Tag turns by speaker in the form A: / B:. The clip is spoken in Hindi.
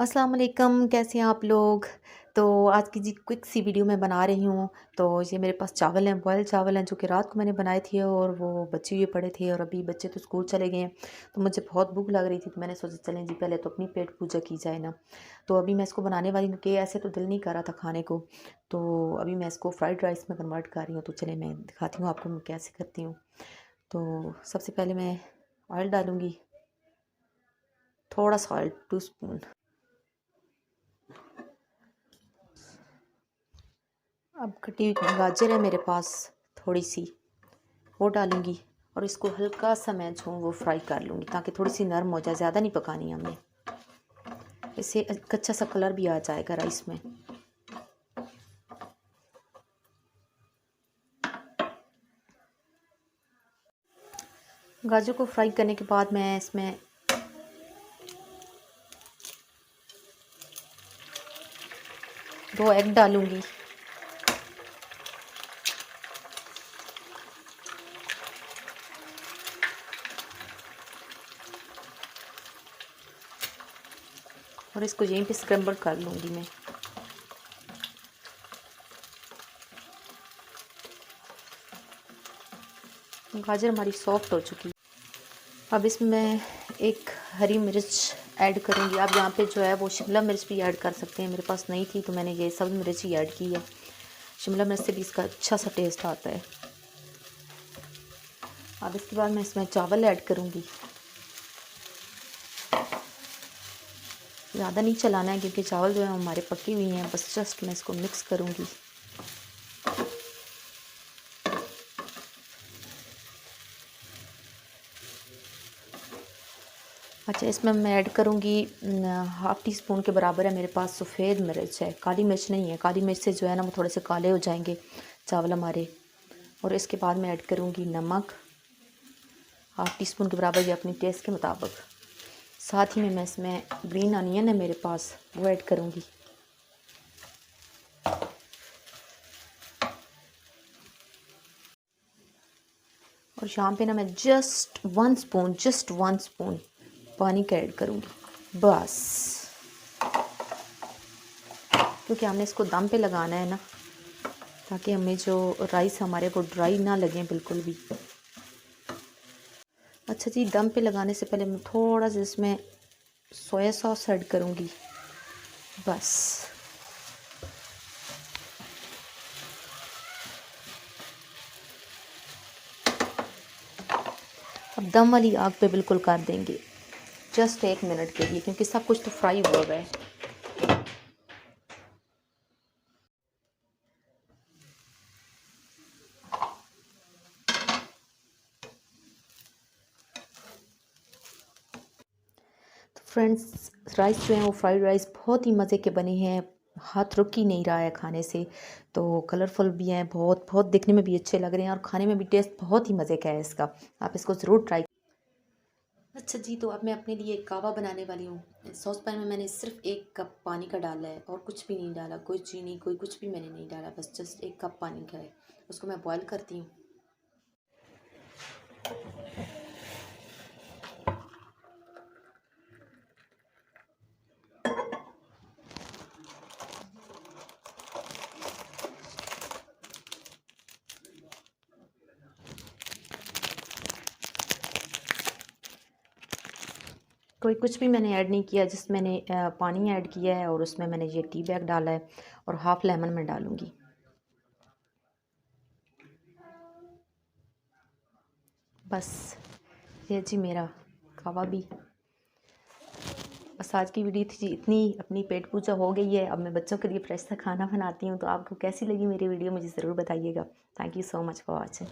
A: अस्सलाम वालेकुम, कैसे हैं आप लोग। तो आज की जी क्विक सी वीडियो मैं बना रही हूँ। तो ये मेरे पास चावल हैं, बॉयल चावल हैं, जो कि रात को मैंने बनाए थे और वो बचे हुए पड़े थे और अभी बच्चे तो स्कूल चले गए हैं। तो मुझे बहुत भूख लग रही थी, तो मैंने सोचा चलें जी पहले तो अपनी पेट पूजा की जाए ना। तो अभी मैं इसको बनाने वाली हूँ कि ऐसे तो दिल नहीं कर रहा था खाने को। तो अभी मैं इसको फ्राइड राइस में कन्वर्ट कर रही हूँ। तो चले मैं दिखाती हूँ आपको मैं कैसे करती हूँ। तो सबसे पहले मैं ऑयल डालूँगी, थोड़ा सा ऑयल, 2 स्पून। अब कटी हुई गाजर है मेरे पास थोड़ी सी, वो डालूंगी और इसको हल्का सा मैं जो वो फ्राई कर लूँगी ताकि थोड़ी सी नरम हो जाए। ज़्यादा नहीं पकानी हमें, इससे कच्चा सा कलर भी आ जाएगा राइस में। गाजर को फ्राई करने के बाद मैं इसमें दो एग डालूंगी। और इसको यहीं पे स्क्रैम्बल कर लूँगी मैं। गाजर हमारी सॉफ्ट हो चुकी है। अब इसमें मैं एक हरी मिर्च ऐड करूँगी। आप यहाँ पे जो है वो शिमला मिर्च भी ऐड कर सकते हैं, मेरे पास नहीं थी तो मैंने ये सब्ज़ मिर्च ही ऐड की है। शिमला मिर्च से भी इसका अच्छा सा टेस्ट आता है। अब इसके बाद मैं इसमें चावल ऐड करूँगी। ज़्यादा नहीं चलाना है क्योंकि चावल जो है हमारे पकी हुई हैं। बस जस्ट मैं इसको मिक्स करूँगी। अच्छा, इसमें मैं ऐड करूँगी हाफ़ टी स्पून के बराबर है मेरे पास सफ़ेद मिर्च है, काली मिर्च नहीं है। काली मिर्च से जो है ना वो थोड़े से काले हो जाएंगे चावल हमारे। और इसके बाद मैं ऐड करूँगी नमक, हाफ़ टी स्पून के बराबर या अपनी टेस्ट के मुताबिक। साथ ही में मैं इसमें ग्रीन अनियन है मेरे पास, वो ऐड करूँगी। और यहाँ पे ना मैं जस्ट वन स्पून पानी का ऐड करूँगी बस, क्योंकि हमने इसको दम पे लगाना है ना, ताकि हमें जो राइस हमारे को ड्राई ना लगे बिल्कुल भी। अच्छा जी, दम पे लगाने से पहले मैं थोड़ा सा इसमें सोया सॉस ऐड करूँगी बस। अब दम वाली आग पे बिल्कुल कर देंगे जस्ट 1 मिनट के लिए, क्योंकि सब कुछ तो फ्राई हुआ है। तो फ्रेंड्स, राइस जो है वो फ्राइड राइस बहुत ही मज़े के बने हैं, हाथ रुक ही नहीं रहा है खाने से। तो कलरफुल भी हैं, बहुत बहुत दिखने में भी अच्छे लग रहे हैं और खाने में भी टेस्ट बहुत ही मज़े का है इसका। आप इसको ज़रूर ट्राई। अच्छा जी, तो अब मैं अपने लिए कावा बनाने वाली हूँ। सॉस पैन में मैंने सिर्फ 1 कप पानी का डाला है और कुछ भी नहीं डाला, कोई चीनी कोई कुछ भी मैंने नहीं डाला, बस जस्ट 1 कप पानी का है। उसको मैं बॉईल करती हूँ। कोई कुछ भी मैंने ऐड नहीं किया, जिस मैंने पानी ऐड किया है और उसमें मैंने ये टी बैग डाला है और हाफ़ लेमन में डालूँगी। बस ये जी मेरा कावा भी। बस आज की वीडियो थी जी इतनी। अपनी पेट पूजा हो गई है, अब मैं बच्चों के लिए फ्रेश सा खाना बनाती हूँ। तो आपको कैसी लगी मेरी वीडियो मुझे ज़रूर बताइएगा। Thank you so much for watching.